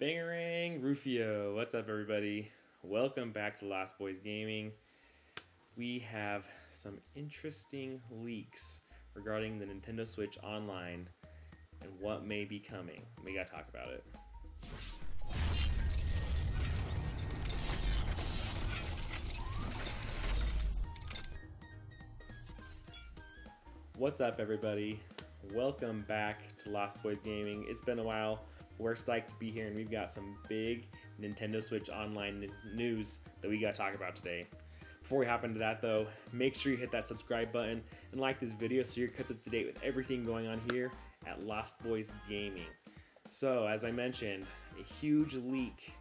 Bangarang, Rufio, what's up everybody? Welcome back to Lost Boys Gaming. We have some interesting leaks regarding the Nintendo Switch Online and what may be coming. We gotta talk about it. What's up everybody? Welcome back to Lost Boys Gaming. It's been a while. We're psyched to be here, and we've got some big Nintendo Switch Online news that we got to talk about today. Before we hop into that though, make sure you hit that subscribe button and like this video so you're kept up to date with everything going on here at Lost Boys Gaming. So, as I mentioned, a huge leak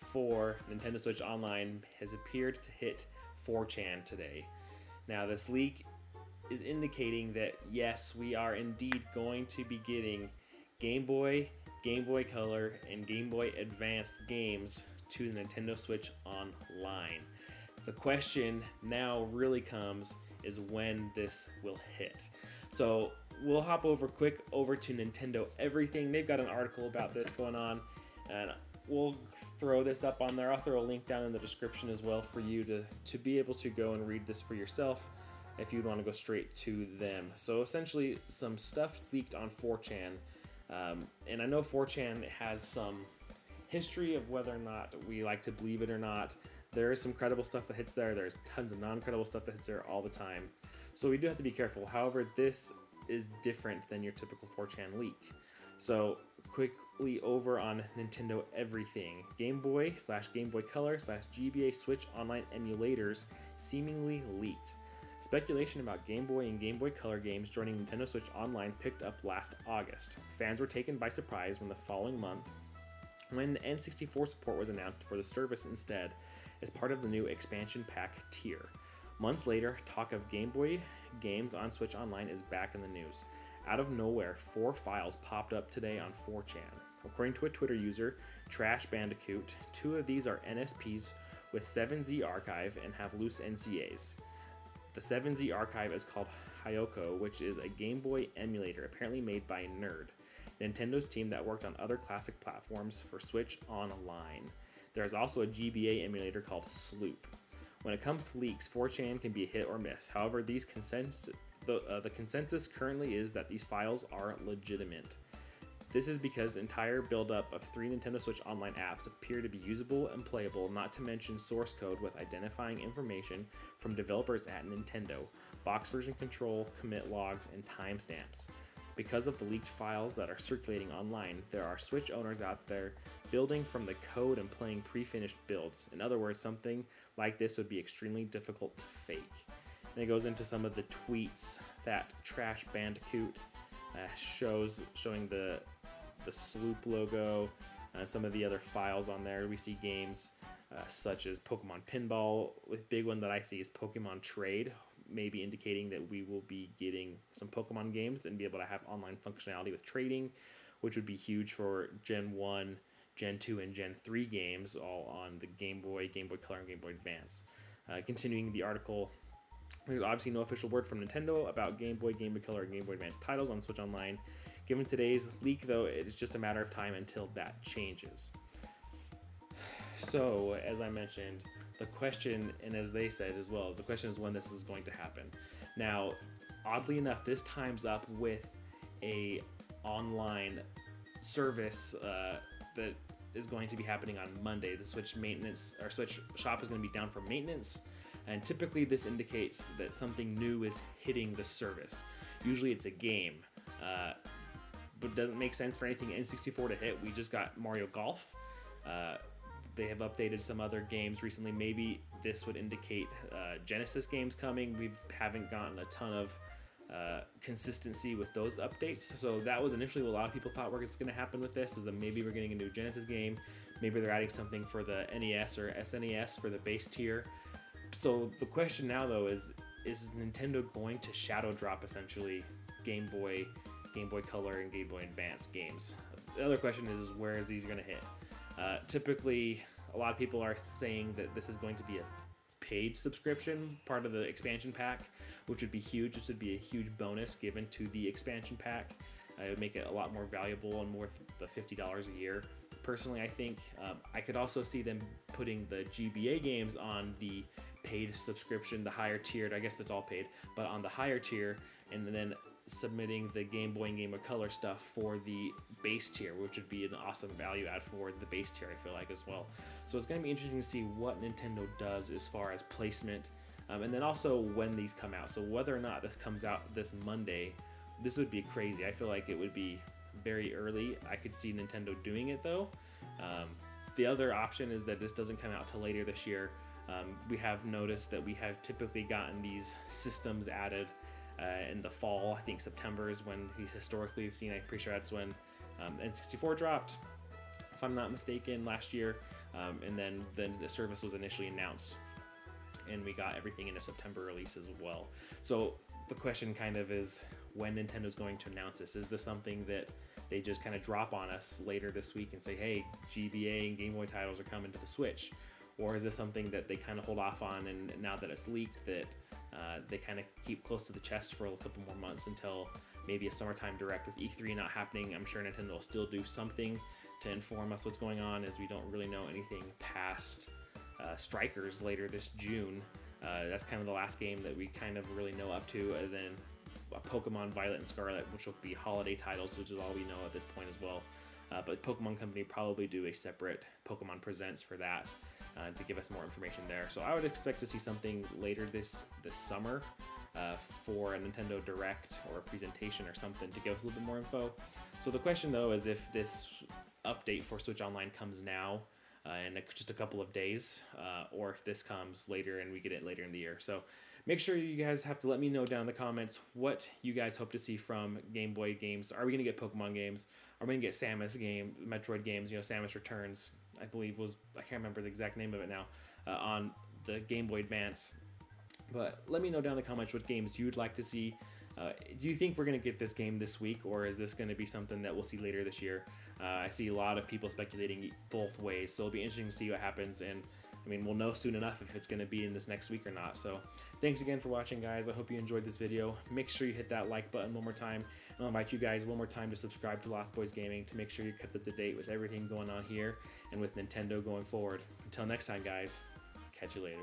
for Nintendo Switch Online has appeared to hit 4chan today. Now, this leak is indicating that yes, we are indeed going to be getting Game Boy, Gameboy Color, and Gameboy Advance games to the Nintendo Switch Online. The question now really comes is when this will hit. So we'll hop over quick over to Nintendo Everything. They've got an article about this going on, and we'll throw this up on there. I'll throw a link down in the description as well for you to be able to go and read this for yourself if you'd want to go straight to them. So essentially some stuff leaked on 4chan. And I know 4chan has some history of whether or not we like to believe it or not. There is some credible stuff that hits there. There's tons of non-credible stuff that hits there all the time. So we do have to be careful. However, this is different than your typical 4chan leak. So quickly over on Nintendo Everything. Game Boy / Game Boy Color / GBA Switch Online emulators seemingly leaked. Speculation about Game Boy and Game Boy Color games joining Nintendo Switch Online picked up last August. Fans were taken by surprise when the following month, when N64 support was announced for the service instead, as part of the new expansion pack tier. Months later, talk of Game Boy games on Switch Online is back in the news. Out of nowhere, 4 files popped up today on 4chan. According to a Twitter user, Trash Bandicoot, 2 of these are NSPs with 7Z archive and have loose NCAs. The 7Z archive is called Hyoko, which is a Game Boy emulator apparently made by Nerd, Nintendo's team that worked on other classic platforms for Switch Online. There is also a GBA emulator called Sloop. When it comes to leaks, 4chan can be a hit or miss. However, the consensus currently is that these files are legitimate. This is because entire build-up of 3 Nintendo Switch Online apps appear to be usable and playable, not to mention source code with identifying information from developers at Nintendo, box version control, commit logs, and timestamps. Because of the leaked files that are circulating online, there are Switch owners out there building from the code and playing pre-finished builds. In other words, something like this would be extremely difficult to fake. And it goes into some of the tweets that Trash Bandicoot showing the Sloop logo, some of the other files on there. We see games such as Pokemon Pinball. The big one that I see is Pokemon Trade, maybe indicating that we will be getting some Pokemon games and be able to have online functionality with trading, which would be huge for Gen 1, Gen 2, and Gen 3 games, all on the Game Boy, Game Boy Color, and Game Boy Advance. Continuing the article, there's obviously no official word from Nintendo about Game Boy, Game Boy Color, and Game Boy Advance titles on Switch Online. Given today's leak, though, it is just a matter of time until that changes. So, as I mentioned, the question, and as they said as well, is the question is when this is going to happen. Now, oddly enough, this times up with a online service that is going to be happening on Monday. The Switch maintenance or Switch shop is going to be down for maintenance, and typically this indicates that something new is hitting the service. Usually it's a game, but it doesn't make sense for anything N64 to hit. We just got Mario Golf. They have updated some other games recently. Maybe this would indicate Genesis games coming. We haven't gotten a ton of consistency with those updates. So that was initially what a lot of people thought was going to happen with this, is that maybe we're getting a new Genesis game. Maybe they're adding something for the NES or SNES for the base tier. So the question now, though, is Nintendo going to shadow drop essentially Game Boy Color, and Game Boy Advance games? The other question is where is these going to hit? Typically, a lot of people are saying that this is going to be a paid subscription, part of the expansion pack, which would be huge. This would be a huge bonus given to the expansion pack. It would make it a lot more valuable and worth the $50 a year. personally, I think. I could also see them putting the GBA games on the paid subscription, the higher tiered, I guess it's all paid, but on the higher tier, and then submitting the Game Boy and Game Boy Color stuff for the base tier, which would be an awesome value add for the base tier, I feel like, as well. So it's going to be interesting to see what Nintendo does as far as placement, and then also when these come out. So whether or not this comes out this Monday, this would be crazy. I feel like it would be very early. I could see Nintendo doing it though. The other option is that this doesn't come out till later this year. We have noticed that we have typically gotten these systems added in the fall. I think September is when he's historically we've seen. I'm pretty sure that's when N64 dropped, if I'm not mistaken, last year. And then the service was initially announced, and we got everything in a September release as well. So the question kind of is when Nintendo's going to announce this. Is this something that they just kind of drop on us later this week and say, hey, GBA and Game Boy titles are coming to the Switch? Or is this something that they kind of hold off on, and now that it's leaked, that they kind of keep close to the chest for a couple more months until maybe a summertime direct? With E3 not happening, I'm sure Nintendo will still do something to inform us what's going on, as we don't really know anything past Strikers later this June. That's kind of the last game that we kind of really know up to, and then Pokemon Violet and Scarlet, which will be holiday titles, which is all we know at this point as well. But Pokemon Company probably do a separate Pokemon Presents for that, to give us more information there. So I would expect to see something later this summer for a Nintendo Direct or a presentation or something to give us a little bit more info. So the question though is if this update for Switch Online comes now in just a couple of days, or if this comes later and we get it later in the year. So make sure you guys have to let me know down in the comments what you guys hope to see from Game Boy games. Are we going to get Pokemon games? Are we going to get Samus game, Metroid games? You know, Samus Returns, I believe was, I can't remember the exact name of it now, on the Game Boy Advance. But let me know down in the comments what games you'd like to see. Do you think we're going to get this game this week, or is this going to be something that we'll see later this year? I see a lot of people speculating both ways, so it'll be interesting to see what happens, and I mean, we'll know soon enough if it's going to be in this next week or not. So thanks again for watching, guys. I hope you enjoyed this video. Make sure you hit that like button one more time, and I'll invite you guys one more time to subscribe to Lost Boys Gaming to make sure you're kept up to date with everything going on here and with Nintendo going forward. Until next time, guys, catch you later.